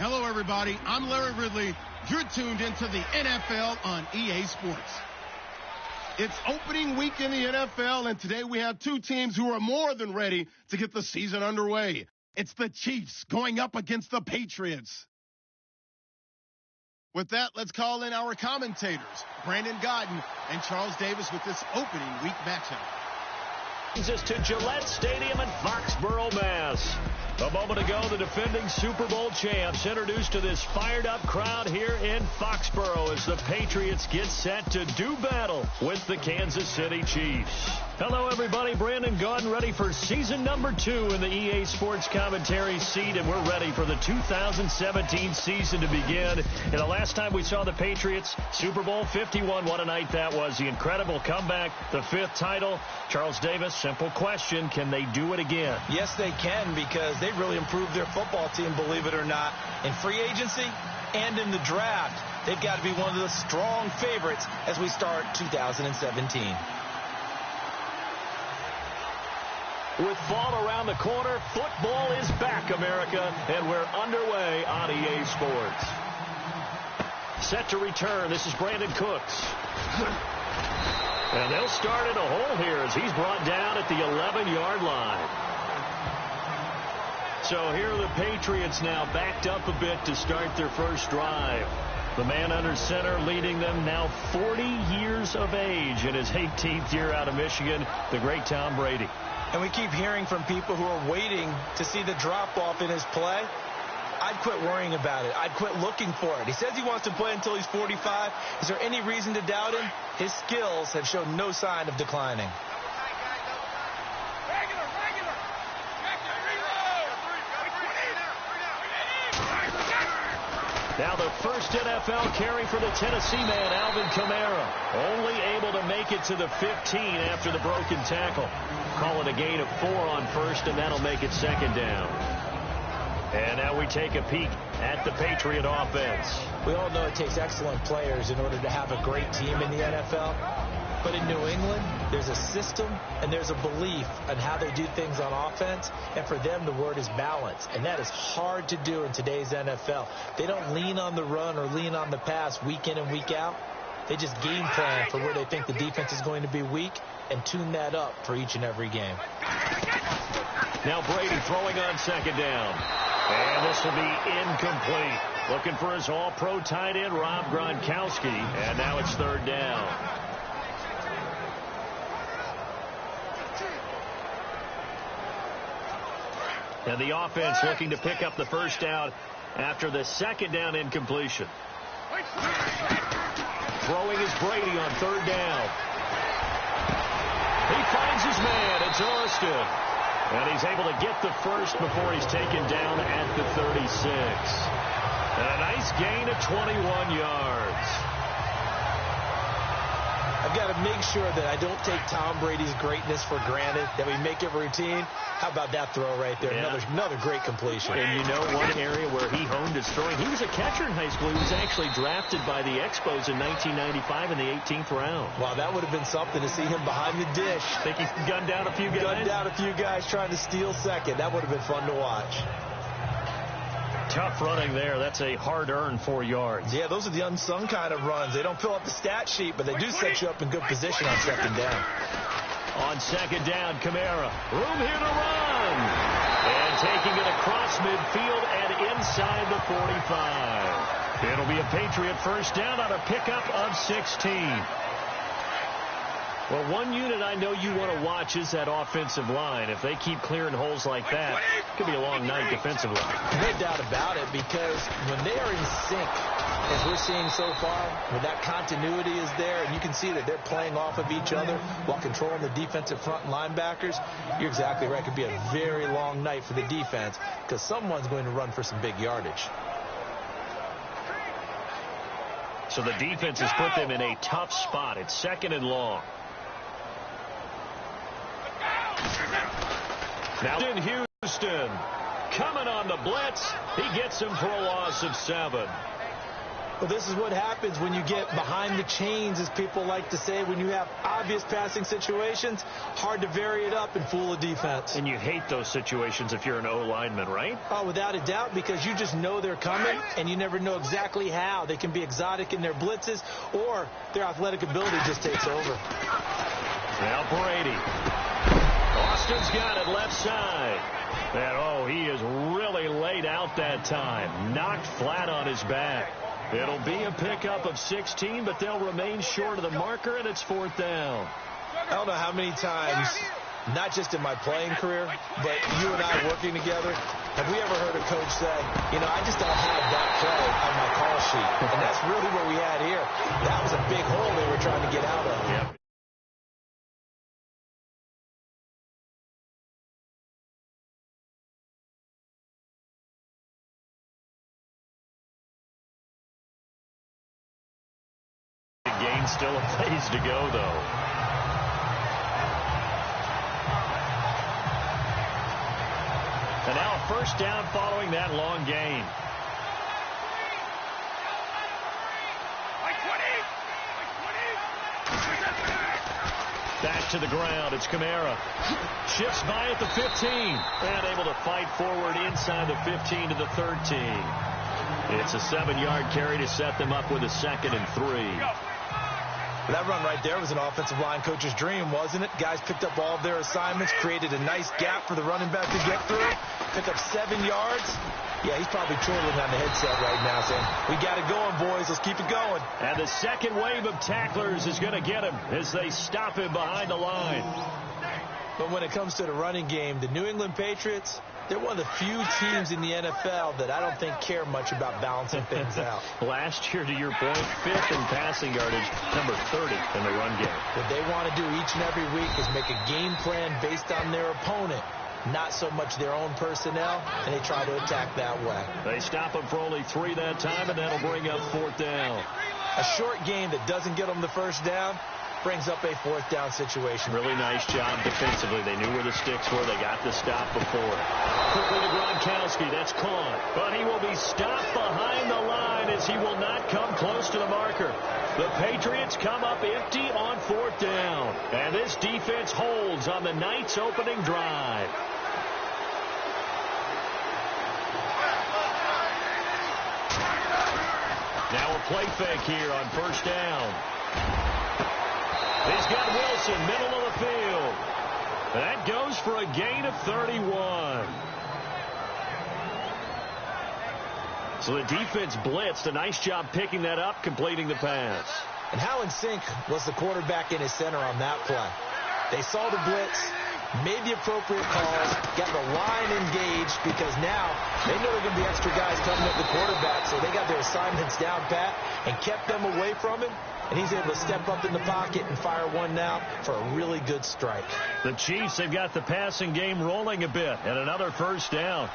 Hello, everybody. I'm Larry Ridley. You're tuned into the NFL on EA Sports. It's opening week in the NFL, and today we have two teams who are more than ready to get the season underway. It's the Chiefs going up against the Patriots. With that, let's call in our commentators, Brandon Godden and Charles Davis, with this opening week matchup. Us to Gillette Stadium in Foxborough, Mass. A moment ago, the defending Super Bowl champs introduced to this fired-up crowd here in Foxborough as the Patriots get set to do battle with the Kansas City Chiefs. Hello, everybody. Brandon Gaudin ready for season number 2 in the EA Sports commentary seat, and we're ready for the 2017 season to begin. And the last time we saw the Patriots, Super Bowl 51, what a night that was. The incredible comeback, the 5th title. Charles Davis, simple question, can they do it again? Yes, they can, because they really improved their football team, believe it or not, in free agency and in the draft. They've got to be one of the strong favorites as we start 2017. With fall around the corner, football is back, America, and we're underway on EA Sports. Set to return, this is Brandon Cooks. And they'll start in a hole here as he's brought down at the 11-yard line. So here are the Patriots now backed up a bit to start their first drive. The man under center leading them now 40 years of age in his 18th year out of Michigan, the great Tom Brady. And we keep hearing from people who are waiting to see the drop-off in his play. I'd quit worrying about it. I'd quit looking for it. He says he wants to play until he's 45. Is there any reason to doubt him? His skills have shown no sign of declining. Now the first NFL carry for the Tennessee man, Alvin Kamara. Only able to make it to the 15 after the broken tackle. Call it a gain of 4 on first, and that'll make it second down. And now we take a peek at the Patriot offense. We all know it takes excellent players in order to have a great team in the NFL. But in New England, there's a system and there's a belief on how they do things on offense. And for them, the word is balance. And that is hard to do in today's NFL. They don't lean on the run or lean on the pass week in and week out. They just game plan for where they think the defense is going to be weak and tune that up for each and every game. Now Brady throwing on second down. And this will be incomplete. Looking for his all-pro tight end, Rob Gronkowski. And now it's third down. And the offense looking to pick up the first down after the second down incompletion. Throwing is Brady on third down. He finds his man. It's Austin. And he's able to get the first before he's taken down at the 36. And a nice gain of 21 yards. I've got to make sure that I don't take Tom Brady's greatness for granted, that we make it routine. How about that throw right there? Yeah. Another great completion. And you know one area where he honed his throwing? He was a catcher in high school. He was actually drafted by the Expos in 1995 in the 18th round. Wow, that would have been something to see him behind the dish. Think he gunned down a few guys? Gunned down a few guys trying to steal second. That would have been fun to watch. Tough running there. That's a hard-earned 4 yards. Yeah, those are the unsung kind of runs. They don't fill up the stat sheet, but they do set you up in good position on second down. On second down, Kamara. Room here to run. And taking it across midfield and inside the 45. It'll be a Patriot first down on a pickup of 16. Well, one unit I know you want to watch is that offensive line. If they keep clearing holes like that, it could be a long night defensively. No doubt about it, because when they are in sync, as we're seeing so far, when that continuity is there, and you can see that they're playing off of each other while controlling the defensive front and linebackers, you're exactly right. It could be a very long night for the defense because someone's going to run for some big yardage. So the defense has put them in a tough spot. It's second and long. Now in Houston, coming on the blitz, he gets him for a loss of 7. Well, this is what happens when you get behind the chains, as people like to say. When you have obvious passing situations, hard to vary it up and fool a defense. And you hate those situations if you're an O-lineman, right? Oh, without a doubt, because you just know they're coming, and you never know exactly how. They can be exotic in their blitzes, or their athletic ability just takes over. Now Brady. Austin's got it left side. And, oh, he is really laid out that time. Knocked flat on his back. It'll be a pickup of 16, but they'll remain short of the marker, and it's 4th down. I don't know how many times, not just in my playing career, but you and I working together, have we ever heard a coach say, you know, I just don't have that play on my call sheet. And that's really what we had here. That was a big hole they were trying to get out of. Yep. Gain still a ways to go, though. And now a 1st down following that long gain. Back to the ground. It's Kamara. Shifts by at the 15. And able to fight forward inside the 15 to the 13. It's a 7-yard carry to set them up with a 2nd and 3. That run right there was an offensive line coach's dream, wasn't it? Guys picked up all of their assignments, created a nice gap for the running back to get through, pick up 7 yards. Yeah, he's probably twirling on the headset right now saying, we got it going, boys. Let's keep it going. And the second wave of tacklers is going to get him as they stop him behind the line. But when it comes to the running game, the New England Patriots, they're one of the few teams in the NFL that I don't think care much about balancing things out. Last year, to your point, 5th in passing yardage, number 30 in the run game. What they want to do each and every week is make a game plan based on their opponent, not so much their own personnel, and they try to attack that way. They stop him for only 3 that time, and that'll bring up 4th down. A short game that doesn't get them the 1st down brings up a 4th down situation. Really nice job defensively. They knew where the sticks were. They got the stop before. Quickly to Gronkowski. That's caught. But he will be stopped behind the line as he will not come close to the marker. The Patriots come up empty on 4th down. And this defense holds on the night's opening drive. Now a play fake here on 1st down. He's got Wilson, middle of the field. That goes for a gain of 31. So the defense blitzed. A nice job picking that up, completing the pass. And how in sync was the quarterback in his center on that play? They saw the blitz, made the appropriate calls, got the line engaged, because now they know there are going to be extra guys coming at the quarterback, so they got their assignments down pat and kept them away from him. And he's able to step up in the pocket and fire one now for a really good strike. The Chiefs have got the passing game rolling a bit, and another 1st down.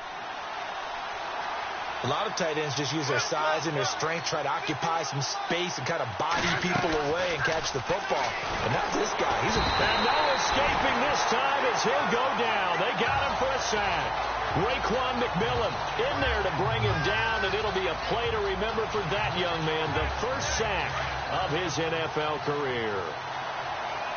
A lot of tight ends just use their size and their strength, try to occupy some space and kind of body people away and catch the football. But not this guy. And no escaping this time as he'll go down. They got him for a sack. Raekwon McMillan in there to bring him down, and it'll be a play to remember for that young man. The 1st sack of his NFL career.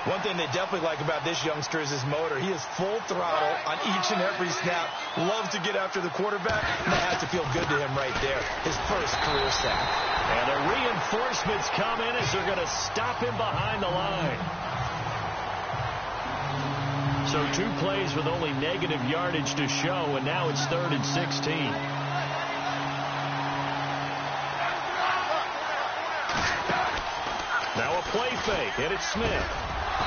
One thing they definitely like about this youngster is his motor. He is full throttle on each and every snap. Loves to get after the quarterback. And that has to feel good to him right there. His 1st career sack. And the reinforcements come in as they're going to stop him behind the line. So 2 plays with only negative yardage to show, and now it's 3rd and 16. Now a play fake, and it's Smith.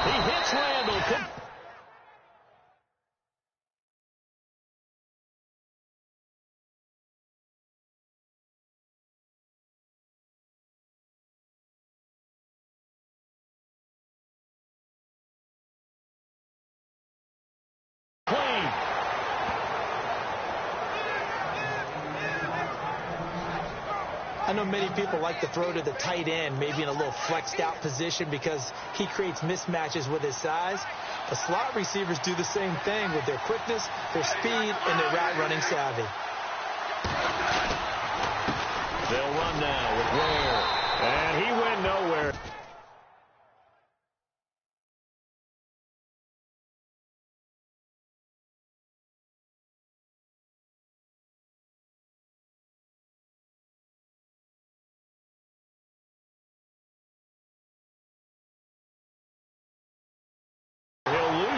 He hits Randall. Clean. I know many people like to throw to the tight end, maybe in a little flexed out position because he creates mismatches with his size. The slot receivers do the same thing with their quickness, their speed, and their route running savvy. They'll run now with Ware. And he went nowhere.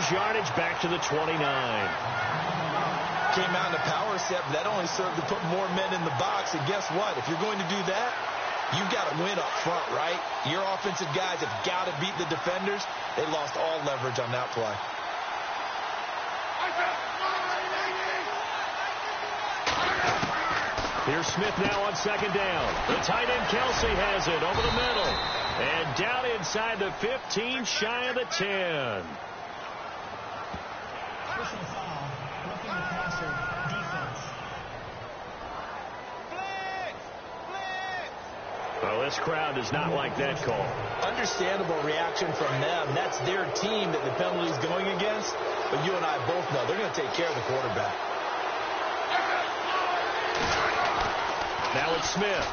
Yardage back to the 29. Came out in a power set, but that only served to put more men in the box. And guess what? If you're going to do that, you've got to win up front, right? Your offensive guys have got to beat the defenders. They lost all leverage on that play. Here's Smith now on second down. The tight end Kelsey has it over the middle. And down inside the 15, shy of the 10. Personal foul, roughing the passer, defense. Well, this crowd does not like that call. Understandable reaction from them. That's their team that the penalty is going against. But you and I both know they're going to take care of the quarterback. Now it's Smith.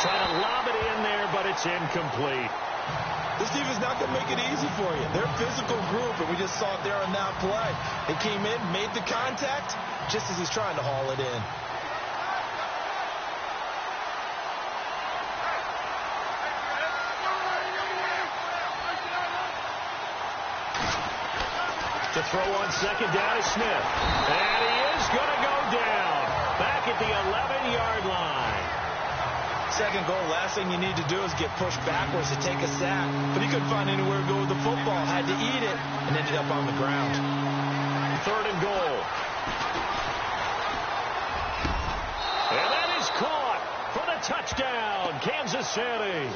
Trying to lob it in there, but it's incomplete. This defense is not going to make it easy for you. They're a physical group, and we just saw it there on that play. They came in, made the contact, just as he's trying to haul it in. To throw on second down is Smith. And he is going to go down. Back at the 11-yard line. Second goal, last thing you need to do is get pushed backwards to take a sack. But he couldn't find anywhere to go with the football. Had to eat it and ended up on the ground. Third and goal. And that is caught for the touchdown, Kansas City.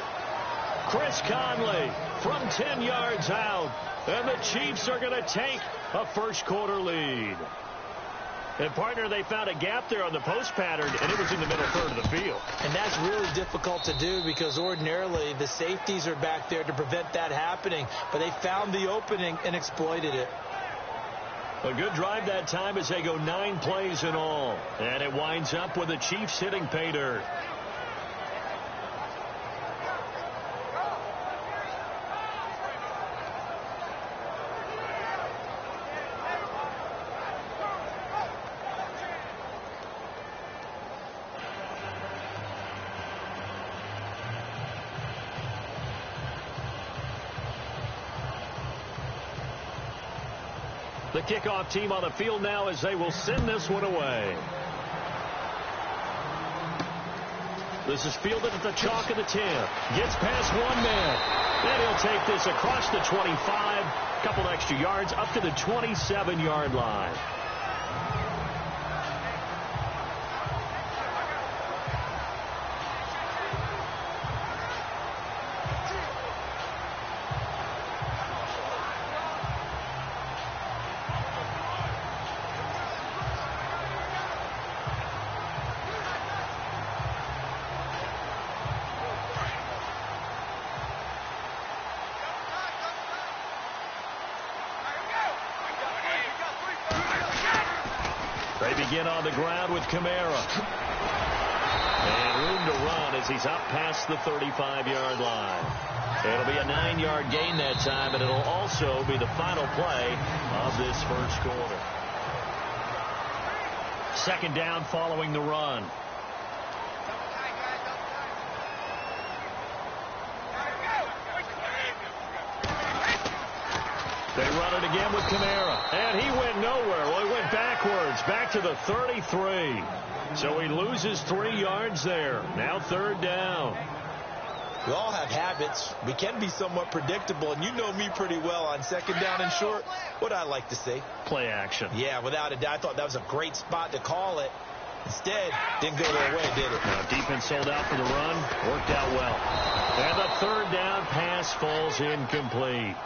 Chris Conley from 10 yards out. And the Chiefs are going to take a first-quarter lead. And, partner, they found a gap there on the post pattern, and it was in the middle third of the field. And that's really difficult to do because ordinarily the safeties are back there to prevent that happening. But they found the opening and exploited it. A good drive that time as they go 9 plays in all. And it winds up with the Chiefs hitting pay dirt. The kickoff team on the field now as they will send this one away. This is fielded at the chalk of the 10. Gets past one man. Then he'll take this across the 25. A couple extra yards up to the 27-yard line. They begin on the ground with Kamara. And room to run as he's up past the 35-yard line. It'll be a 9-yard gain that time, and it'll also be the final play of this first quarter. Second down following the run. They run it again with Kamara. And he went nowhere. Well, he went backwards, back to the 33. So he loses 3 yards there. Now third down. We all have habits. We can be somewhat predictable, and you know me pretty well on second down and short. What I like to say? Play action. Yeah, without a doubt. I thought that was a great spot to call it. Instead, didn't go their way, did it? Now, defense sold out for the run. Worked out well. And the third down pass falls incomplete.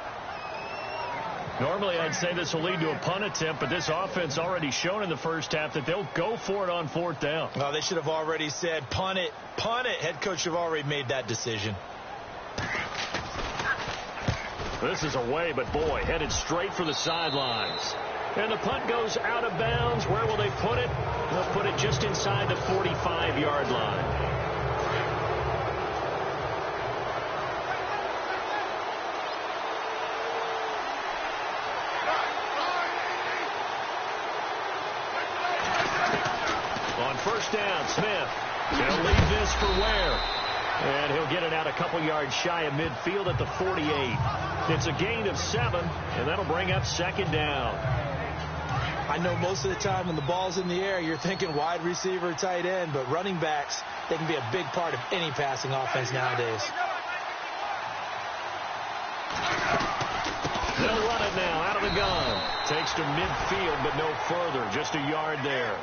Normally, I'd say this will lead to a punt attempt, but this offense already shown in the first half that they'll go for it on fourth down. Well, they should have already said, punt it, punt it. Head coach should have already made that decision. This is away, but boy, headed straight for the sidelines. And the punt goes out of bounds. Where will they put it? They'll put it just inside the 45-yard line. On first down, Smith. He'll leave this for Ware. And he'll get it out a couple yards shy of midfield at the 48. It's a gain of 7, and that'll bring up second down. I know most of the time when the ball's in the air, you're thinking wide receiver, tight end, but running backs, they can be a big part of any passing offense nowadays. They'll run it now out of the gun. Takes to midfield, but no further. Just a yard there.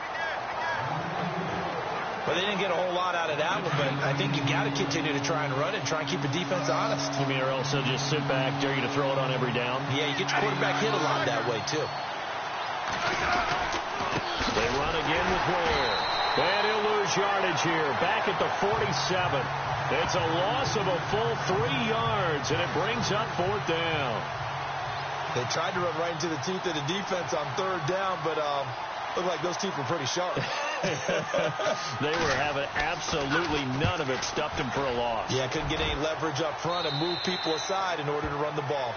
Well, they didn't get a whole lot out of that one, but I think you got to continue to try and run it and try and keep the defense honest. You mean, or else they'll just sit back, dare you to throw it on every down? Yeah, you get your quarterback hit a lot that way, too. They run again with Ware. And he'll lose yardage here. Back at the 47. It's a loss of a full 3 yards, and it brings up fourth down. They tried to run right into the teeth of the defense on third down, but looked like those teeth were pretty sharp. They were having absolutely none of it. Stuffed him for a loss. Yeah, couldn't get any leverage up front and move people aside in order to run the ball.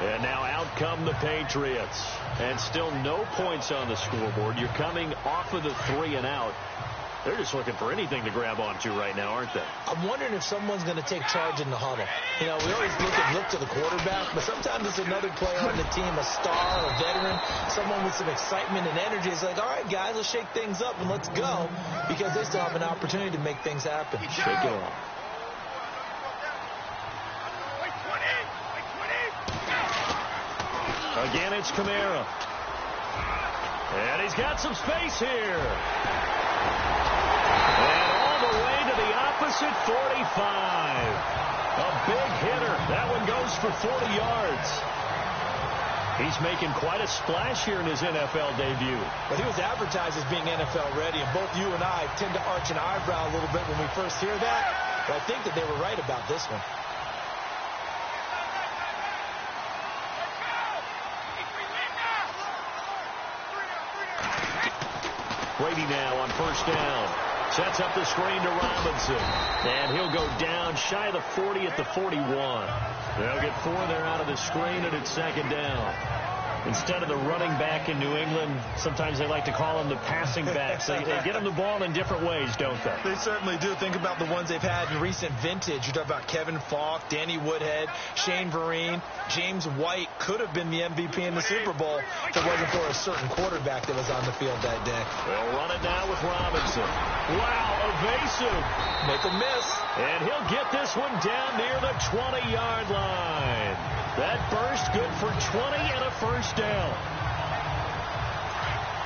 And now out come the Patriots. And still no points on the scoreboard. You're coming off of the 3 and out. They're just looking for anything to grab onto right now, aren't they? I'm wondering if someone's going to take charge in the huddle. You know, we always look to the quarterback, but sometimes it's another player on the team, a star, a veteran, someone with some excitement and energy. It's like, all right, guys, let's shake things up and let's go, because they still have an opportunity to make things happen. Shake it off. Again, it's Kamara. And he's got some space here. And all the way to the opposite 45. A big hitter. That one goes for 40 yards. He's making quite a splash here in his NFL debut. But he was advertised as being NFL ready, and both you and I tend to arch an eyebrow a little bit when we first hear that. But I think that they were right about this one. Brady now on first down. Sets up the screen to Robinson. And he'll go down shy of the 40 at the 41. They'll get 4 there out of the screen, and it's second down. Instead of the running back in New England, sometimes they like to call them the passing backs. They get them the ball in different ways, don't they? They certainly do. Think about the ones they've had in recent vintage. You talk about Kevin Falk, Danny Woodhead, Shane Vereen, James White could have been the MVP in the Super Bowl if it wasn't for a certain quarterback that was on the field that day. They'll run it now with Robinson. Wow, evasive. Make a miss. And he'll get this one down near the 20-yard line. That burst good for 20 and a first down.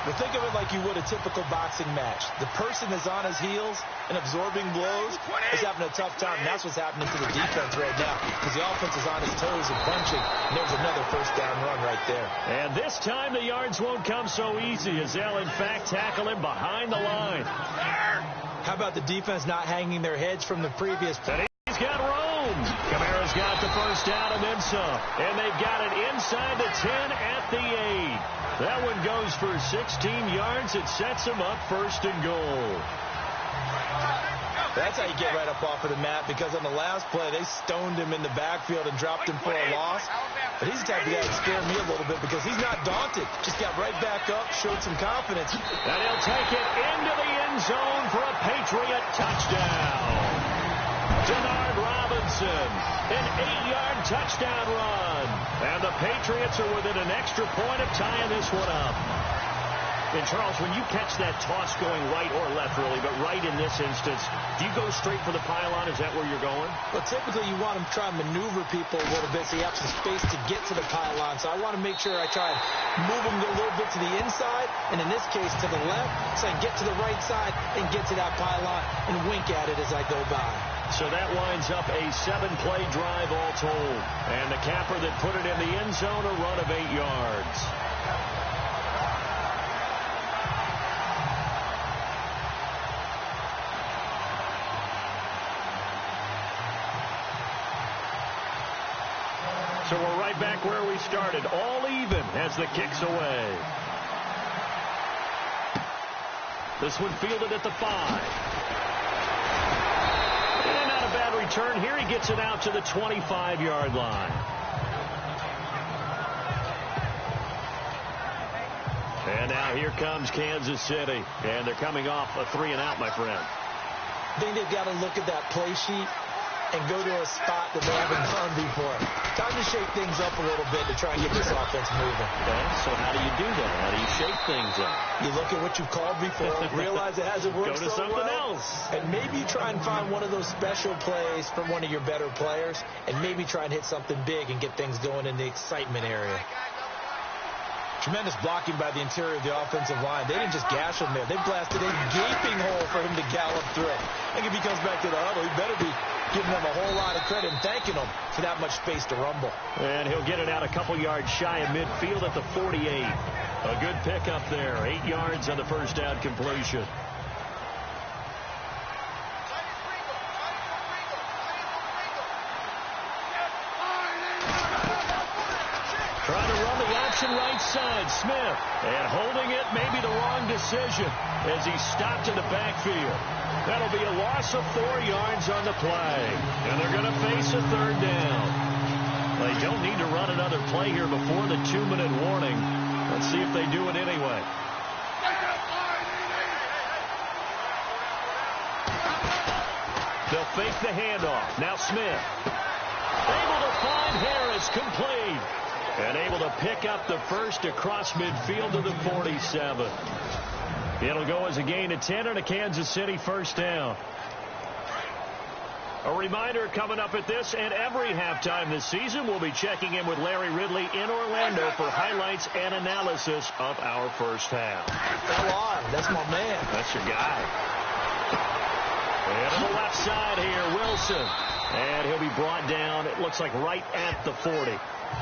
Well, think of it like you would a typical boxing match. The person is on his heels and absorbing blows is having a tough time. And that's what's happening to the defense right now, because the offense is on his toes and punching. And there's another first down run right there. And this time the yards won't come so easy, as they'll, in fact, tackle him behind the line. How about the defense not hanging their heads from the previous play? He's got room. Kamara's got the first down and then some. And they've got it inside the 10 at the 8. That one goes for 16 yards. It sets him up first and goal. That's how you get right up off of the mat, because on the last play, they stoned him in the backfield and dropped him for a loss. But he's the type of guy that scared me a little bit, because he's not daunted. Just got right back up, showed some confidence. And he'll take it into the end zone for a Patriot touchdown. Denard Robinson, an 8-yard touchdown run. And the Patriots are within an extra point of tying this one up. And, Charles, when you catch that toss going right or left, really, but right in this instance, do you go straight for the pylon? Is that where you're going? Well, typically you want to try and maneuver people a little bit so you have some space to get to the pylon. So I want to make sure I try and move them a little bit to the inside, and in this case to the left, so I can get to the right side and get to that pylon and wink at it as I go by. So that winds up a 7-play drive all told. And the capper that put it in the end zone, a run of 8 yards. So we're right back where we started, all even as the kick's away. This one fielded at the 5. And not a bad return here. He gets it out to the 25-yard line. And now here comes Kansas City. And they're coming off a 3-and-out, my friend. I think they've got to look at that play sheet and go to a spot that they haven't gone before. Time to shake things up a little bit to try and get this offense moving. Okay, so how do you do that? How do you shake things up? You look at what you've called before, realize it hasn't worked Go to so something well, else. and maybe try and find one of those special plays from one of your better players, and maybe try and hit something big and get things going in the excitement area. Tremendous blocking by the interior of the offensive line. They didn't just gash him there. They blasted a gaping hole for him to gallop through. I think if he comes back to the huddle, he better be giving them a whole lot of credit and thanking them for that much space to rumble. And he'll get it out a couple yards shy of midfield at the 48. A good pickup there. 8 yards on the first down completion. Trying to run the option right side. Smith. And holding it, maybe the wrong decision as he stopped in the backfield. That'll be a loss of 4 yards on the play. And they're going to face a third down. They don't need to run another play here before the 2-minute warning. Let's see if they do it anyway. They'll fake the handoff. Now Smith. Able to find Harris, complete. And able to pick up the first across midfield to the 47. It'll go as a gain of 10 and a Kansas City first down. A reminder coming up at this and every halftime this season, we'll be checking in with Larry Ridley in Orlando for highlights and analysis of our first half. LR, that's my man. That's your guy. And on the left side here, Wilson. And he'll be brought down, it looks like right at the 40.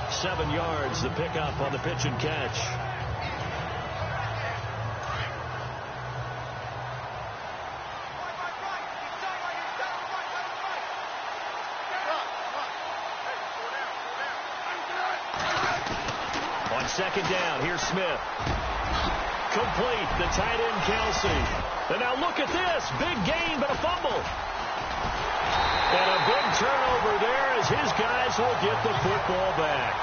7 yards to pick up on the pitch and catch. On second down, here's Smith. Complete, the tight end Kelsey. And now look at this, big gain but a fumble. And a big turnover there as his guys will get the football back.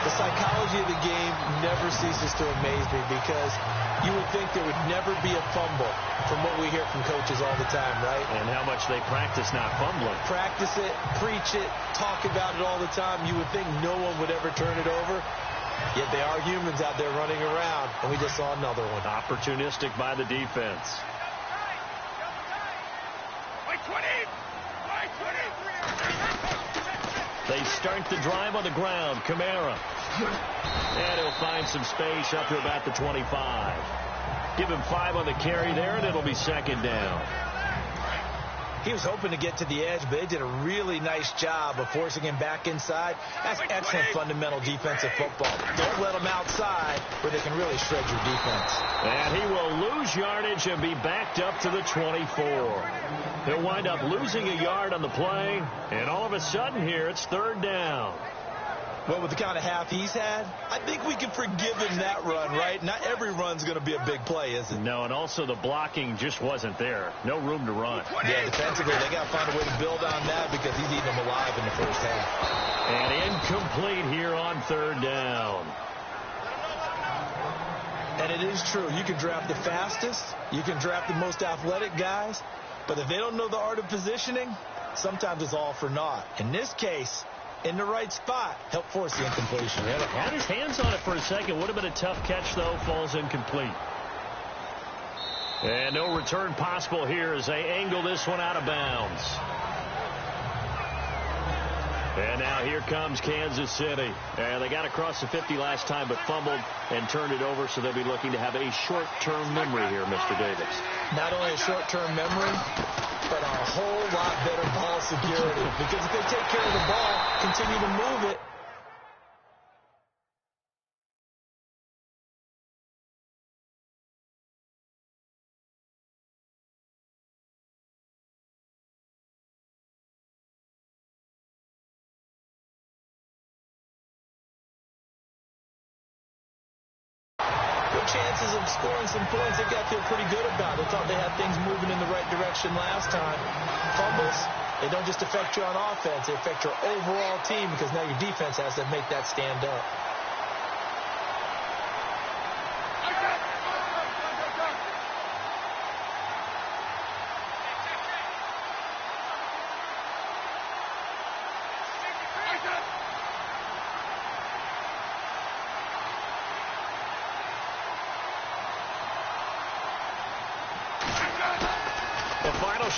The psychology of the game never ceases to amaze me because you would think there would never be a fumble from what we hear from coaches all the time, right? And how much they practice not fumbling. Practice it, preach it, talk about it all the time. You would think no one would ever turn it over. Yet they are humans out there running around, and we just saw another one. Opportunistic by the defense. They start the drive on the ground. Kamara. And he'll find some space up to about the 25. Give him 5 on the carry there, and it'll be second down. He was hoping to get to the edge, but they did a really nice job of forcing him back inside. That's excellent fundamental defensive football. Don't let them outside where they can really shred your defense. And he will lose yardage and be backed up to the 24. He'll wind up losing a yard on the play, and all of a sudden here it's third down. Well, with the kind of half he's had, I think we can forgive him that run, right? Not every run's going to be a big play, is it? No, and also the blocking just wasn't there. No room to run. Yeah, defensively, they got to find a way to build on that because he's eating them alive in the first half. And incomplete here on third down. And it is true. You can draft the fastest. You can draft the most athletic guys. But if they don't know the art of positioning, sometimes it's all for naught. In this case, in the right spot, help force the incompletion. Yeah, had his hands on it for a second. Would have been a tough catch, though. Falls incomplete. And no return possible here as they angle this one out of bounds. And now here comes Kansas City. And they got across the 50 last time but fumbled and turned it over, so they'll be looking to have a short-term memory here, Mr. Davis. Not only a short-term memory, but a whole lot better ball security. Because if they take care of the ball, continue to move it, chances of scoring some points, they've got to feel pretty good about. They thought they had things moving in the right direction last time. Fumbles, they don't just affect you on offense, they affect your overall team because now your defense has to make that stand up.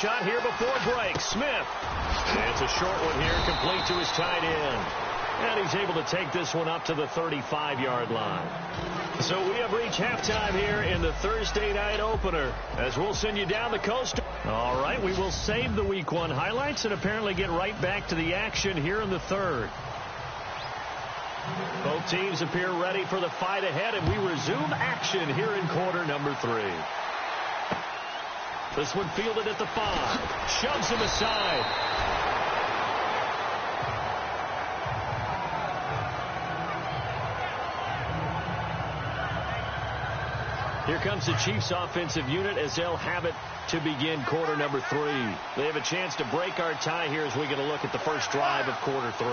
Shot here before break. Smith. And it's a short one here, complete to his tight end. And he's able to take this one up to the 35-yard line. So we have reached halftime here in the Thursday night opener, as we'll send you down the coast. All right, we will save the Week 1 highlights and apparently get right back to the action here in the third. Both teams appear ready for the fight ahead, and we resume action here in quarter number 3. This one fielded at the 5. Shoves him aside. Here comes the Chiefs offensive unit as they'll have it to begin quarter number 3. They have a chance to break our tie here as we get a look at the first drive of quarter 3.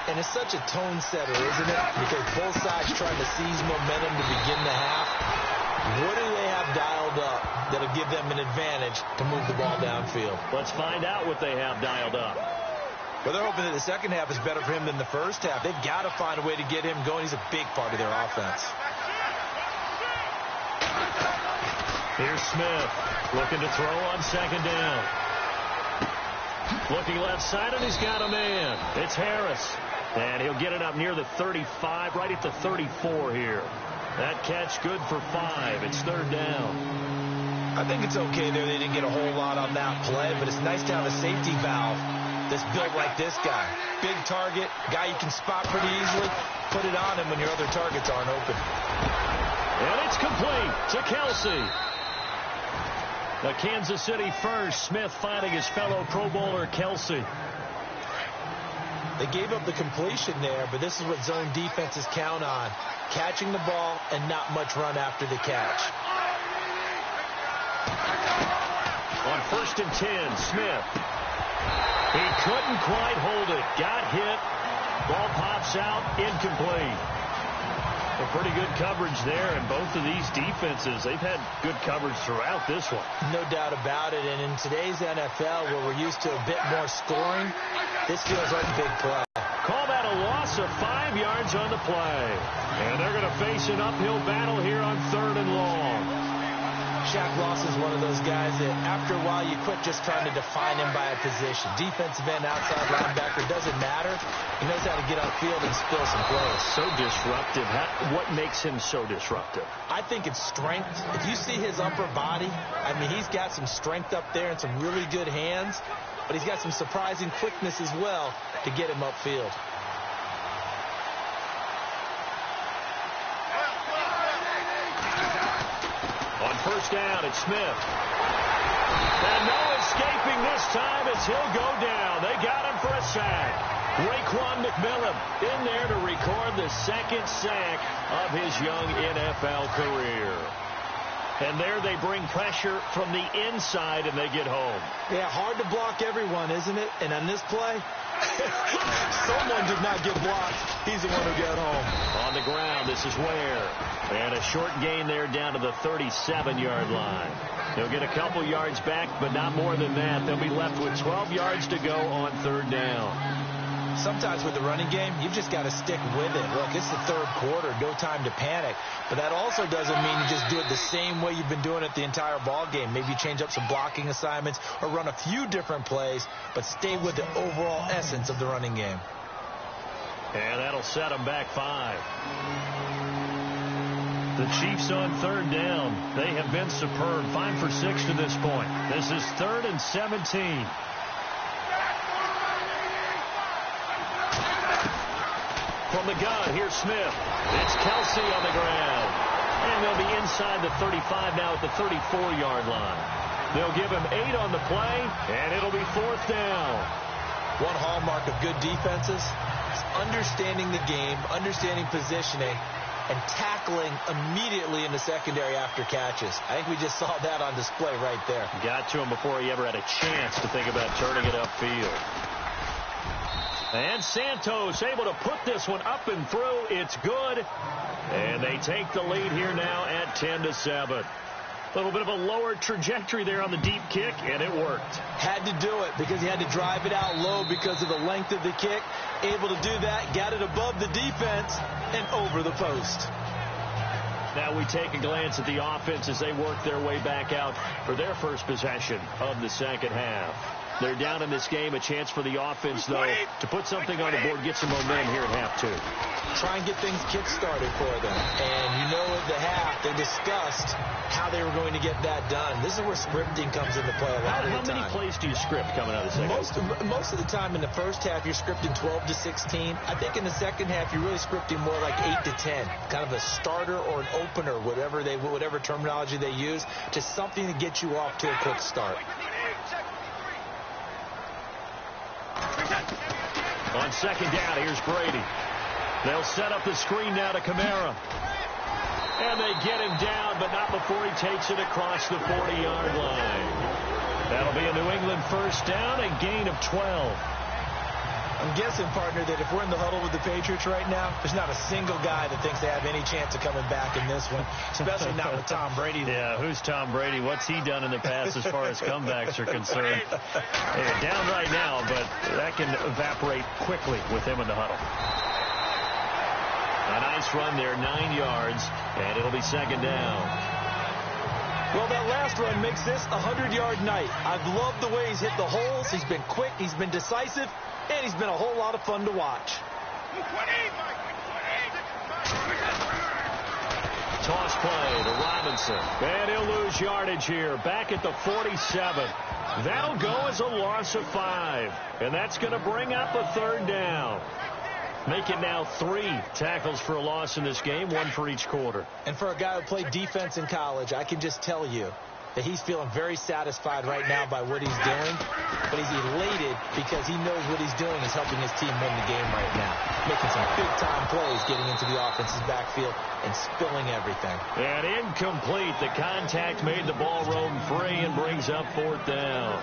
And it's such a tone setter, isn't it? Because both sides trying to seize momentum to begin the half. What do they have dialed up that'll give them an advantage to move the ball downfield? Let's find out what they have dialed up. Well, they're hoping that the second half is better for him than the first half. They've got to find a way to get him going. He's a big part of their offense. Here's Smith looking to throw on second down. Looking left side, and he's got a man. It's Harris. And he'll get it up near the 35, right at the 34 here. That catch good for 5. It's third down. I think it's okay there. They didn't get a whole lot on that play, but it's nice to have a safety valve that's built like this guy. Big target, guy you can spot pretty easily. Put it on him when your other targets aren't open. And it's complete to Kelsey. The Kansas City first. Smith finding his fellow Pro Bowler Kelsey. They gave up the completion there, but this is what zone defenses count on. Catching the ball and not much run after the catch. On 1st and 10, Smith. He couldn't quite hold it. Got hit. Ball pops out. Incomplete. A pretty good coverage there, and both of these defenses, they've had good coverage throughout this one. No doubt about it, and in today's NFL, where we're used to a bit more scoring, this feels like a big play. Call that a loss of 5 yards on the play. And they're going to face an uphill battle here on 3rd and long. Shaq Ross is one of those guys that after a while you quit just trying to define him by a position. Defensive end, outside linebacker, doesn't matter. He knows how to get on field and spill some plays. So disruptive. What makes him so disruptive? I think it's strength. If you see his upper body, I mean, he's got some strength up there and some really good hands, but he's got some surprising quickness as well to get him upfield. On 1st down, it's Smith. And no escaping this time as he'll go down. They got him for a sack. Raekwon McMillan in there to record the 2nd sack of his young NFL career. And there they bring pressure from the inside, and they get home. Yeah, hard to block everyone, isn't it? And on this play, someone did not get blocked. He's the one who got home. On the ground, this is Ware. And a short gain there down to the 37-yard line. They'll get a couple yards back, but not more than that. They'll be left with 12 yards to go on 3rd down. Sometimes with the running game, you've just got to stick with it. Look, it's the 3rd quarter, no time to panic. But that also doesn't mean you just do it the same way you've been doing it the entire ball game. Maybe you change up some blocking assignments or run a few different plays, but stay with the overall essence of the running game. And that'll set them back 5. The Chiefs on 3rd down. They have been superb. 5 for 6 to this point. This is 3rd and 17. From the gun, here's Smith. It's Kelsey on the ground. And they'll be inside the 35 now at the 34-yard line. They'll give him 8 on the play, and it'll be 4th down. One hallmark of good defenses is understanding the game, understanding positioning, and tackling immediately in the secondary after catches. I think we just saw that on display right there. Got to him before he ever had a chance to think about turning it upfield. And Santos able to put this one up and through. It's good. And they take the lead here now at 10-7. A little bit of a lower trajectory there on the deep kick, and it worked. Had to do it because he had to drive it out low because of the length of the kick. Able to do that, got it above the defense and over the post. Now we take a glance at the offense as they work their way back out for their first possession of the second half. They're down in this game. A chance for the offense, though, to put something on the board, get some momentum here at half two. Try and get things kick-started for them. And you know at the half, they discussed how they were going to get that done. This is where scripting comes into play a lot of the time. How many plays do you script coming out of the second half? Most of the time in the first half, you're scripting 12 to 16. I think in the second half, you're really scripting more like 8 to 10. Kind of a starter or an opener, whatever terminology they use, just something to get you off to a quick start. On second down, here's Brady. They'll set up the screen now to Kamara. And they get him down, but not before he takes it across the 40-yard line. That'll be a New England first down, a gain of 12. I'm guessing, partner, that if we're in the huddle with the Patriots right now, there's not a single guy that thinks they have any chance of coming back in this one, especially not with Tom Brady. Yeah, who's Tom Brady? What's he done in the past as far as comebacks are concerned? They're down right now, but that can evaporate quickly with him in the huddle. A nice run there, 9 yards, and it'll be second down. Well, that last run makes this a 100-yard night. I've loved the way he's hit the holes. He's been quick. He's been decisive. And he's been a whole lot of fun to watch. Toss play to Robinson. And he'll lose yardage here. Back at the 47. That'll go as a loss of 5. And that's going to bring up a third down. Make it now 3 tackles for a loss in this game, 1 for each quarter. And for a guy who played defense in college, I can just tell you that he's feeling very satisfied right now by what he's doing, but he's elated because he knows what he's doing is helping his team win the game right now, making some big-time plays, getting into the offense's backfield and spilling everything. And incomplete. The contact made the ball roam free and brings up fourth down.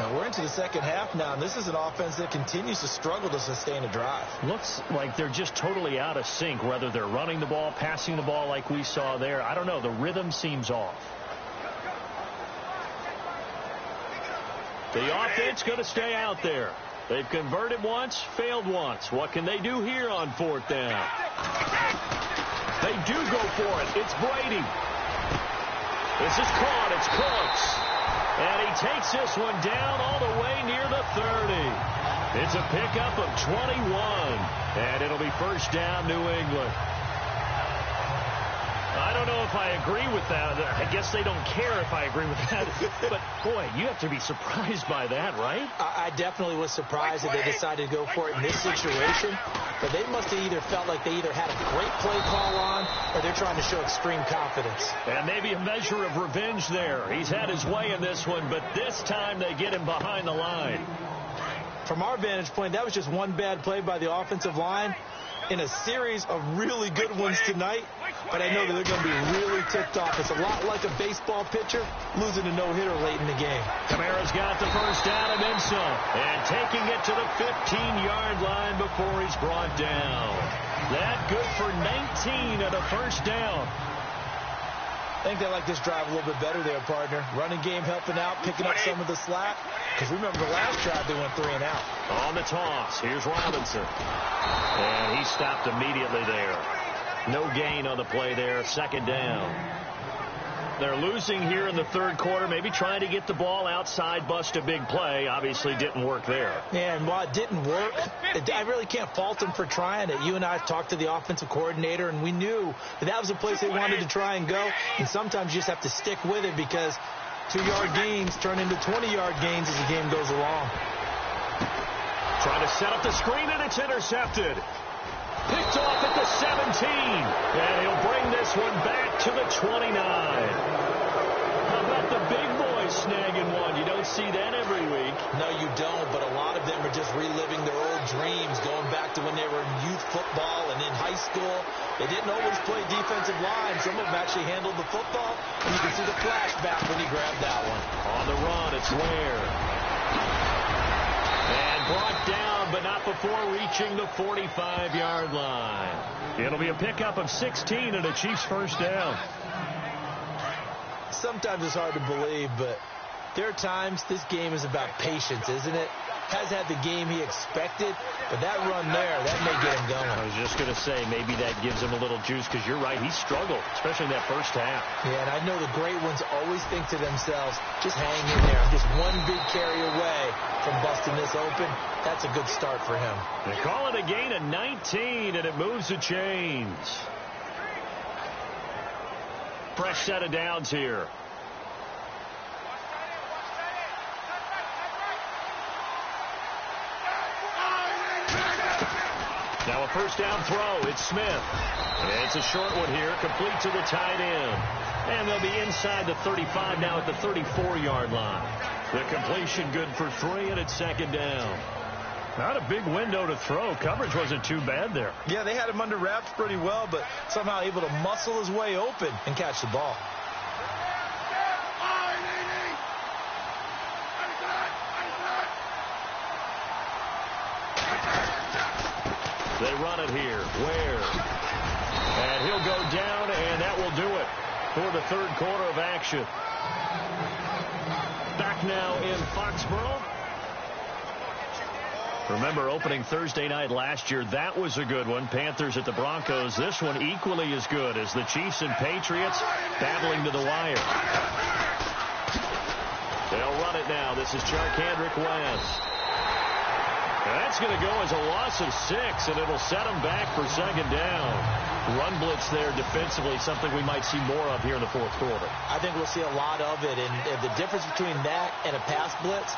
Now we're into the second half now, and this is an offense that continues to struggle to sustain a drive. Looks like they're just totally out of sync, whether they're running the ball, passing the ball like we saw there. I don't know. The rhythm seems off. The offense going to stay out there. They've converted once, failed once. What can they do here on fourth down? They do go for it. It's Brady. This is caught. It's Cooks. And he takes this one down all the way near the 30. It's a pickup of 21. And it'll be first down, New England. I don't know if I agree with that. I guess they don't care if I agree with that. But, boy, you have to be surprised by that, right? I definitely was surprised that they decided to go for it in this situation. But they must have either felt like they either had a great play call on or they're trying to show extreme confidence. And maybe a measure of revenge there. He's had his way in this one, but this time they get him behind the line. From our vantage point, that was just one bad play by the offensive line in a series of really good ones tonight. But I know that they're going to be really ticked off. It's a lot like a baseball pitcher losing a no-hitter late in the game. Kamara's got the first down and then some. And taking it to the 15-yard line before he's brought down. That good for 19 at a first down. I think they like this drive a little bit better there, partner. Running game helping out, picking up some of the slack. Because remember the last drive they went 3 and out. On the toss, here's Robinson. And he stopped immediately there. No gain on the play there, second down. They're losing here in the third quarter, maybe trying to get the ball outside, bust a big play. Obviously didn't work there. Yeah, and while it didn't work, I really can't fault them for trying it. You and I talked to the offensive coordinator, and we knew that was a place they wanted to try and go. And sometimes you just have to stick with it because 2-yard gains turn into 20-yard gains as the game goes along. Trying to set up the screen, and it's intercepted. Picked off at the 17. And he'll bring this one back to the 29. How about the big boys snagging one? You don't don't see that every week. No, you don't, but a lot of them are just reliving their old dreams, going back to when they were in youth football and in high school. They didn't always play defensive line. Some of them actually handled the football, and you can see the flashback when he grabbed that one. On the run, it's Ware. And brought down, but not before reaching the 45-yard line. It'll be a pickup of 16 and a Chiefs first down. Sometimes it's hard to believe, but there are times this game is about patience, isn't it? Has had the game he expected, but that run there, that may get him going. I was just going to say, maybe that gives him a little juice, because you're right, he struggled, especially in that first half. Yeah, and I know the great ones always think to themselves, just hang in there. I'm just one big carry away from busting this open. That's a good start for him. They call it a gain of 19, and it moves the chains. Fresh set of downs here. Now a first down throw. It's Smith. And it's a short one here, complete to the tight end. And they'll be inside the 35 now at the 34-yard line. The completion good for 3, and it's second down. Not a big window to throw. Coverage wasn't too bad there. Yeah, they had him under wraps pretty well, but somehow able to muscle his way open and catch the ball. They run it here. Ware. And he'll go down, and that will do it for the third quarter of action. Back now in Foxborough. Remember, opening Thursday night last year, that was a good one. Panthers at the Broncos. This one equally as good as the Chiefs and Patriots battling to the wire. They'll run it now. This is Charkandrick West. And that's going to go as a loss of 6, and it'll set them back for second down. Run blitz there defensively, something we might see more of here in the fourth quarter. I think we'll see a lot of it, and the difference between that and a pass blitz,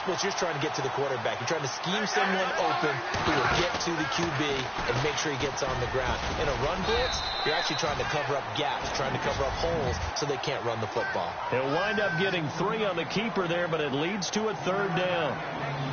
you're just trying to get to the quarterback. You're trying to scheme someone open who will get to the QB and make sure he gets on the ground. In a run blitz, you're actually trying to cover up gaps, trying to cover up holes so they can't run the football. He'll wind up getting 3 on the keeper there, but it leads to a third down.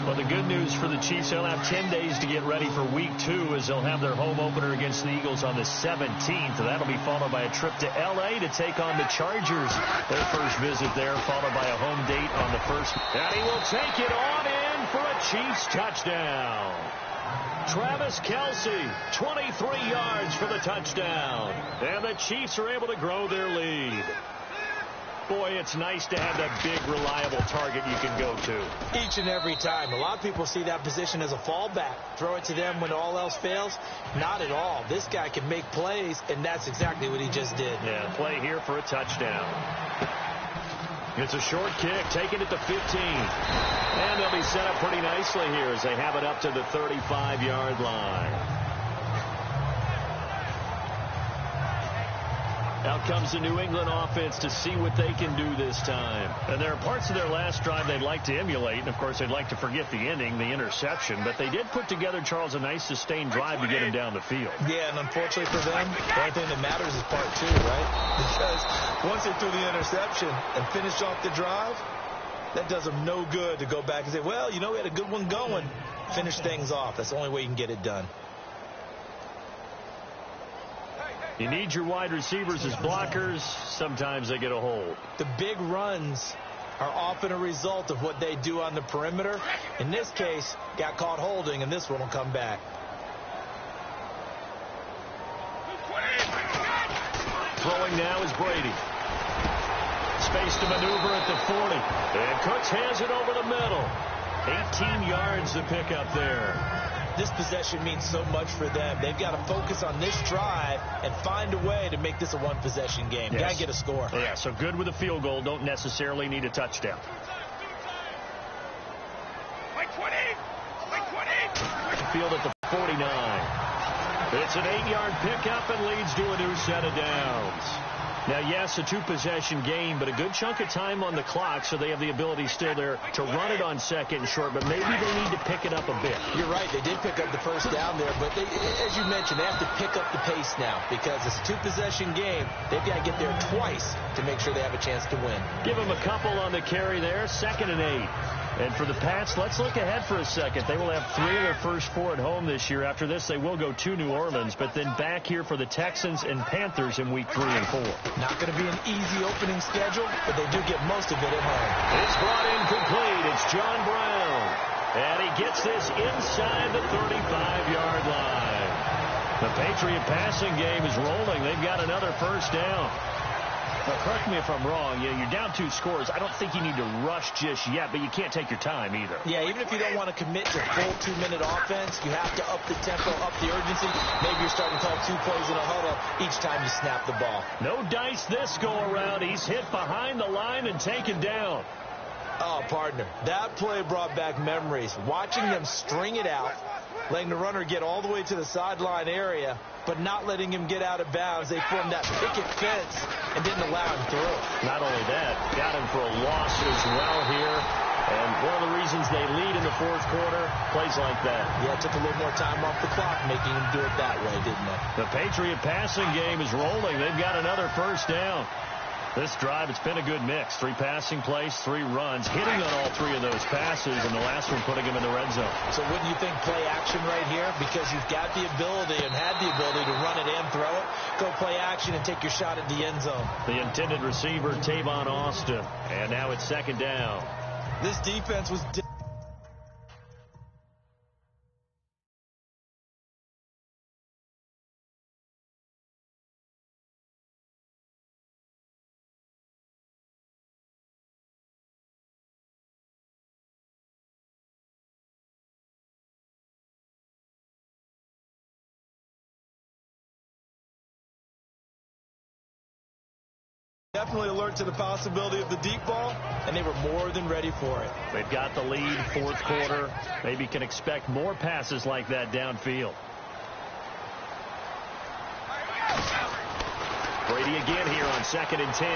But the good news for the Chiefs, they'll have 10 days to get ready for week 2 as they'll have their home opener against the Eagles on the 17th. That'll be followed by a trip to L.A. to take on the Chargers. Their first visit there, followed by a home date on the 1st. And he will take it on in for a Chiefs touchdown. Travis Kelce, 23 yards for the touchdown. And the Chiefs are able to grow their lead. Boy, it's nice to have that big, reliable target you can go to. Each and every time. A lot of people see that position as a fallback. Throw it to them when all else fails. Not at all. This guy can make plays, and that's exactly what he just did. Yeah, play here for a touchdown. It's a short kick, taken at the 15. And they'll be set up pretty nicely here as they have it up to the 35-yard line. Out comes the New England offense to see what they can do this time. And there are parts of their last drive they'd like to emulate. And, of course, they'd like to forget the ending, the interception. But they did put together, Charles, a nice sustained drive to get him down the field. Yeah, and unfortunately for them, the only thing that matters is part 2, right? Because once they threw the interception and finished off the drive, that does them no good to go back and say, well, you know, we had a good one going. Finish things off. That's the only way you can get it done. You need your wide receivers as blockers. Sometimes they get a hold. The big runs are often a result of what they do on the perimeter. In this case, got caught holding, and this one will come back. Throwing now is Brady. Space to maneuver at the 40. And Cooks has it over the middle. 18 yards to pick up there. This possession means so much for them. They've got to focus on this drive and find a way to make this a one-possession game. Yes. Got to get a score. Yeah, so good with a field goal. Don't necessarily need a touchdown. Field at the 49. It's an 8-yard pickup and leads to a new set of downs. Now, yes, a two-possession game, but a good chunk of time on the clock, so they have the ability still there to run it on second and short, but maybe they need to pick it up a bit. You're right. They did pick up the first down there, but as you mentioned, they have to pick up the pace now because it's a two-possession game. They've got to get there twice to make sure they have a chance to win. Give them a couple on the carry there, 2nd and 8. And for the Pats, let's look ahead for a second. They will have 3 of their first 4 at home this year. After this, they will go to New Orleans, but then back here for the Texans and Panthers in week 3 and 4. Not going to be an easy opening schedule, but they do get most of it at home. It's brought in complete. It's John Brown. And he gets this inside the 35-yard line. The Patriot passing game is rolling. They've got another first down. Now, correct me if I'm wrong. You're down 2 scores. I don't think you need to rush just yet, but you can't take your time either. Yeah, even if you don't want to commit to full 2-minute offense, you have to up the tempo, up the urgency. Maybe you're starting to call 2 plays in a huddle each time you snap the ball. No dice this go-around. He's hit behind the line and taken down. Oh, partner, that play brought back memories. Watching them string it out, letting the runner get all the way to the sideline area, but not letting him get out of bounds. They formed that picket fence and didn't allow him through. Not only that, got him for a loss as well here. And one of the reasons they lead in the 4th quarter, plays like that. Yeah, it took a little more time off the clock, making him do it that way, didn't it? The Patriot passing game is rolling. They've got another first down. This drive, it's been a good mix. 3 passing plays, 3 runs, hitting on all 3 of those passes, and the last one putting him in the red zone. So wouldn't you think play action right here? Because you've got the ability and had the ability to run it and throw it. Go play action and take your shot at the end zone. The intended receiver, Tavon Austin. And now it's 2nd down. This defense was... Definitely alert to the possibility of the deep ball, and they were more than ready for it. They've got the lead, 4th quarter. Maybe can expect more passes like that downfield. Brady again here on 2nd and 10.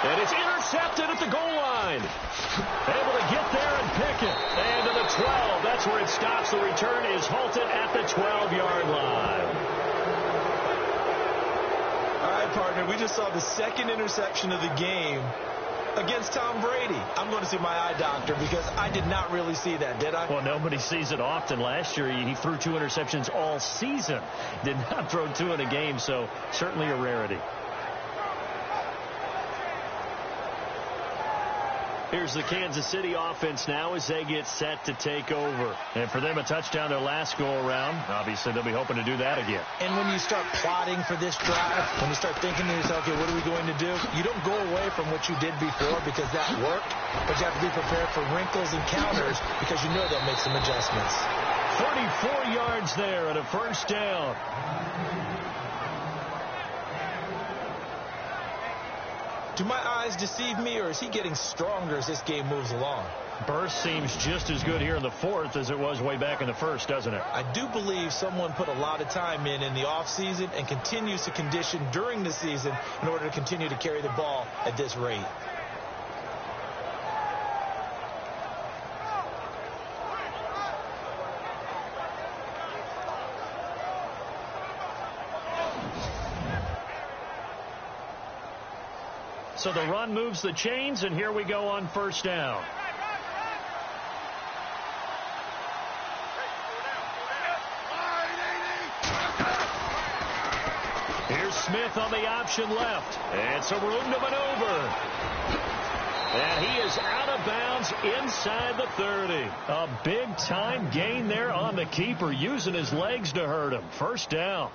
And it's intercepted at the goal line. Able to get there and pick it. And to the 12. That's where it stops. The return is halted at the 12-yard line. Partner, we just saw the 2nd interception of the game against Tom Brady. I'm going to see my eye doctor because I did not really see that, did I? Well, nobody sees it often. Last year, he threw 2 interceptions all season. Did not throw 2 in a game, so certainly a rarity. Here's the Kansas City offense now as they get set to take over. And for them, a touchdown their last go-around. Obviously, they'll be hoping to do that again. And when you start plotting for this drive, when you start thinking to yourself, okay, what are we going to do? You don't go away from what you did before because that worked, but you have to be prepared for wrinkles and counters because you know they'll make some adjustments. 34 yards there and a first down. Do my eyes deceive me, or is he getting stronger as this game moves along? Burst seems just as good here in the 4th as it was way back in the 1st, doesn't it? I do believe someone put a lot of time in the offseason and continues to condition during the season in order to continue to carry the ball at this rate. So the run moves the chains, and here we go on first down. Here's Smith on the option left, and some room to maneuver. And he is out of bounds inside the 30. A big-time gain there on the keeper, using his legs to hurt him. First down.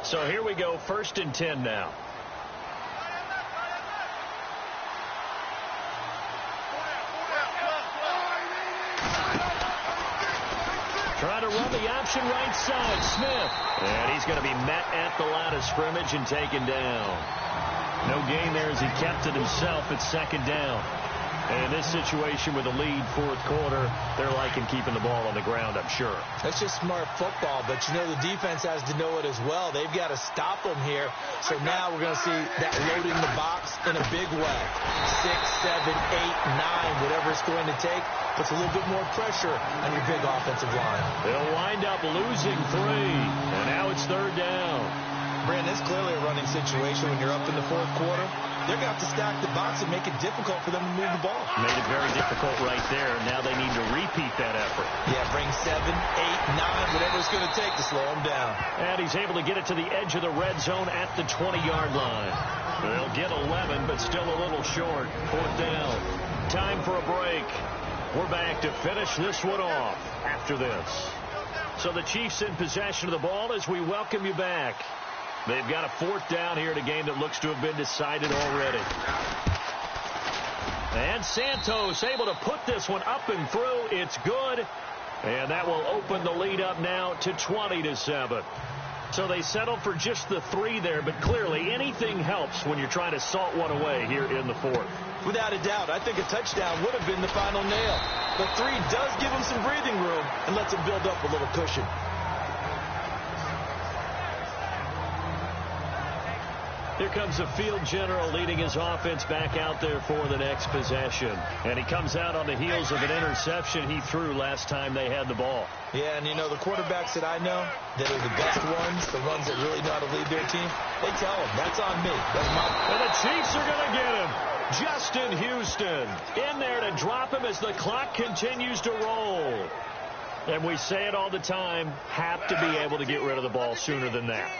So here we go, 1st and 10 now. Trying to run the option right side, Smith. And he's going to be met at the line of scrimmage and taken down. No gain there as he kept it himself at second down. And in this situation with a lead, fourth quarter, they're liking keeping the ball on the ground, I'm sure. That's just smart football, but you know the defense has to know it as well. They've got to stop them here. So now we're going to see that loading the box in a big way. 6, 7, 8, 9, whatever it's going to take, puts a little bit more pressure on your big offensive line. They'll wind up losing 3, and now it's third down. Brandon, it's clearly a running situation when you're up in the fourth quarter. They're going to have to stack the box and make it difficult for them to move the ball. Made it very difficult right there. Now they need to repeat that effort. Yeah, bring 7, 8, 9, whatever it's going to take to slow them down. And he's able to get it to the edge of the red zone at the 20-yard line. They'll get 11, but still a little short. Fourth down. Time for a break. We're back to finish this one off after this. So the Chiefs in possession of the ball as we welcome you back. They've got a fourth down here in a game that looks to have been decided already. And Santos able to put this one up and through. It's good. And that will open the lead up now to 20-7. So they settled for just the 3 there, but clearly anything helps when you're trying to salt one away here in the fourth. Without a doubt, I think a touchdown would have been the final nail. The 3 does give them some breathing room and lets them build up a little cushion. Here comes the field general leading his offense back out there for the next possession. And he comes out on the heels of an interception he threw last time they had the ball. Yeah, and you know, the quarterbacks that I know that are the best ones, the ones that really know how to lead their team, they tell them, that's on me. That's my... And the Chiefs are going to get him. Justin Houston in there to drop him as the clock continues to roll. And we say it all the time, have to be able to get rid of the ball sooner than that.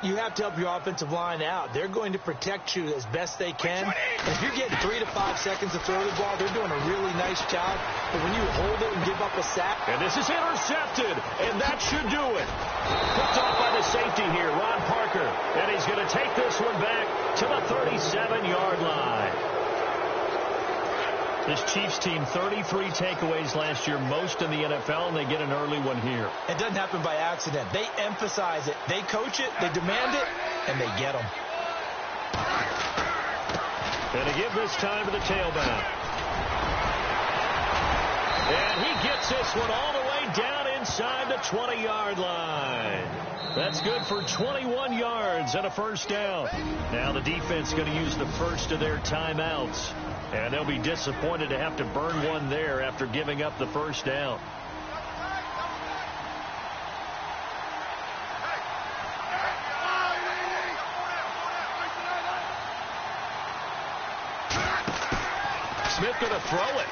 You have to help your offensive line out. They're going to protect you as best they can. And if you're getting 3 to 5 seconds to throw the ball, they're doing a really nice job. But when you hold it and give up a sack. And this is intercepted, and that should do it. Picked off by the safety here, Ron Parker. And he's going to take this one back to the 37-yard line. This Chiefs team, 33 takeaways last year, most in the NFL, and they get an early one here. It doesn't happen by accident. They emphasize it. They coach it, they demand it, and they get them. And to give this time to the tailback. And he gets this one all the way down inside the 20-yard line. That's good for 21 yards and a first down. Now the defense going to use the first of their timeouts. And they'll be disappointed to have to burn one there after giving up the first down. Smith going to throw it.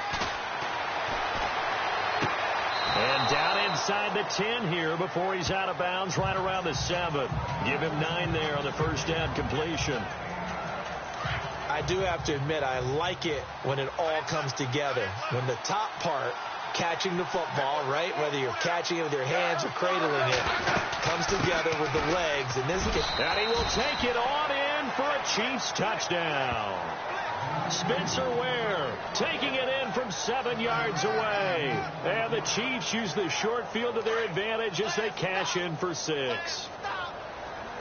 And down inside the 10 here before he's out of bounds right around the 7. Give him 9 there on the first down completion. I do have to admit, I like it when it all comes together. When the top part, catching the football, right, whether you're catching it with your hands or cradling it, comes together with the legs. In this case, and he will take it on in for a Chiefs touchdown. Spencer Ware taking it in from 7 yards away. And the Chiefs use the short field to their advantage as they cash in for 6.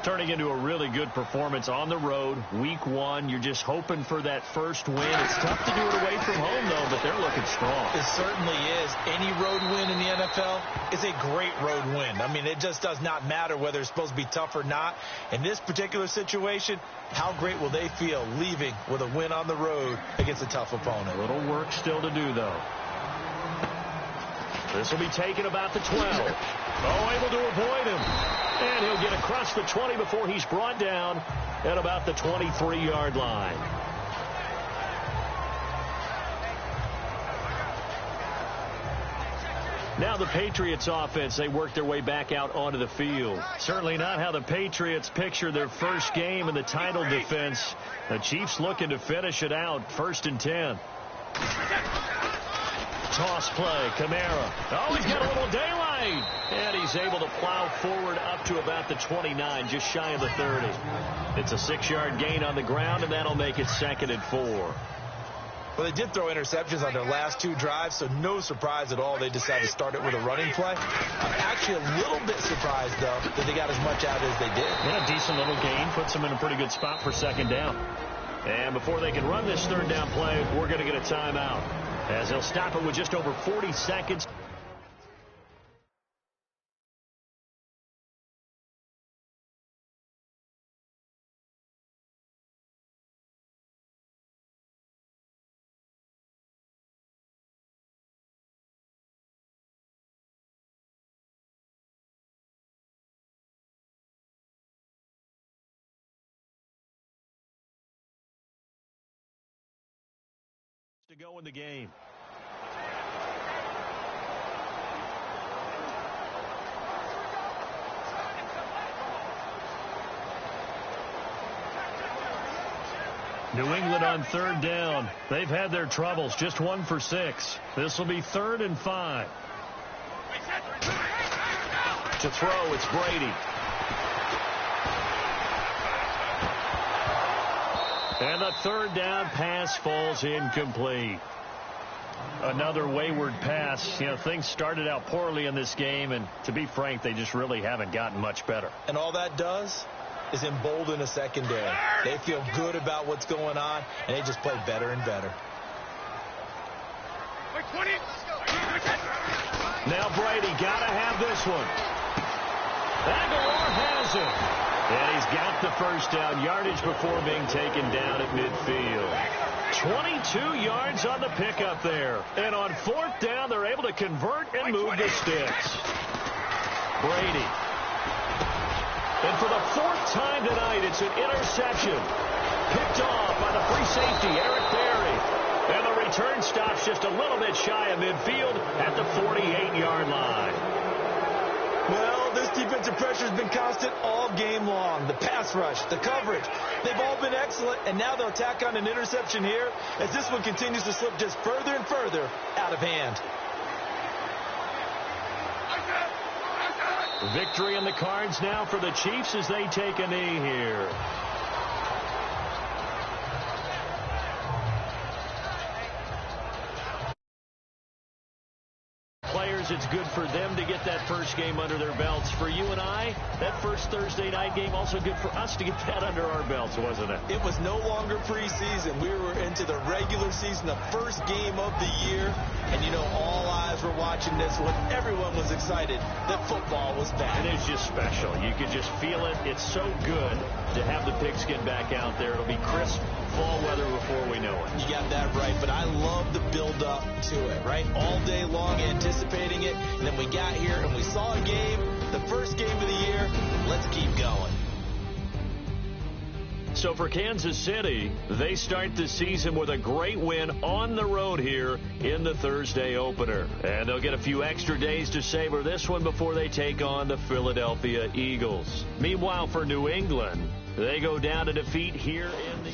Turning into a really good performance on the road. Week 1, you're just hoping for that first win. It's tough to do it away from home, though, but they're looking strong. It certainly is. Any road win in the NFL is a great road win. I mean, it just does not matter whether it's supposed to be tough or not. In this particular situation, how great will they feel leaving with a win on the road against a tough opponent? A little work still to do, though. This will be taken about the 12. Oh, able to avoid him. And he'll get across the 20 before he's brought down at about the 23-yard line. Now the Patriots offense, they work their way back out onto the field. Certainly not how the Patriots picture their first game in the title defense. The Chiefs looking to finish it out. 1st and 10. Toss play, Kamara. Oh, he's got a little daylight. And he's able to plow forward up to about the 29, just shy of the 30. It's a 6-yard gain on the ground, and that'll make it 2nd and 4. Well, they did throw interceptions on their last 2 drives, so no surprise at all they decided to start it with a running play. I'm actually a little bit surprised, though, that they got as much out as they did. Yeah, decent little gain. Puts them in a pretty good spot for 2nd down. And before they can run this third down play, we're going to get a timeout, as they'll stop it with just over 40 seconds. To go in the game. New England on third down. They've had their troubles, just 1 for 6. This will be 3rd and 5. To throw, it's Brady. And the third down pass falls incomplete. Another wayward pass. You know, things started out poorly in this game, and to be frank, they just really haven't gotten much better. And all that does is embolden a secondary. They feel good about what's going on, and they just play better and better. Now Brady got to have this one. Aguilar has it. And he's got the first down yardage before being taken down at midfield. 22 yards on the pickup there. And on 4th down, they're able to convert and move the sticks. Brady. And for the 4th time tonight, it's an interception. Picked off by the free safety, Eric Berry. And the return stops just a little bit shy of midfield at the 48-yard line. Well, this defensive pressure has been constant all game long. The pass rush, the coverage, they've all been excellent, and now they'll tack on an interception here as this one continues to slip just further and further out of hand. Victory in the cards now for the Chiefs as they take a knee here. It's good for them to get that first game under their belts. For you and I, that first Thursday night game, also good for us to get that under our belts, wasn't it? It was no longer preseason. We were into the regular season, the first game of the year. And, you know, all eyes were watching this when everyone was excited that football was back. It is just special. You could just feel it. It's so good to have the pigskin back out there. It'll be crisp fall weather before we know it. You got that right, but I love the build-up to it, right? All day long anticipating it, and then we got here and we saw a game, the first game of the year. Let's keep going. So for Kansas City, they start the season with a great win on the road here in the Thursday opener. And they'll get a few extra days to savor this one before they take on the Philadelphia Eagles. Meanwhile, for New England, they go down to defeat here in the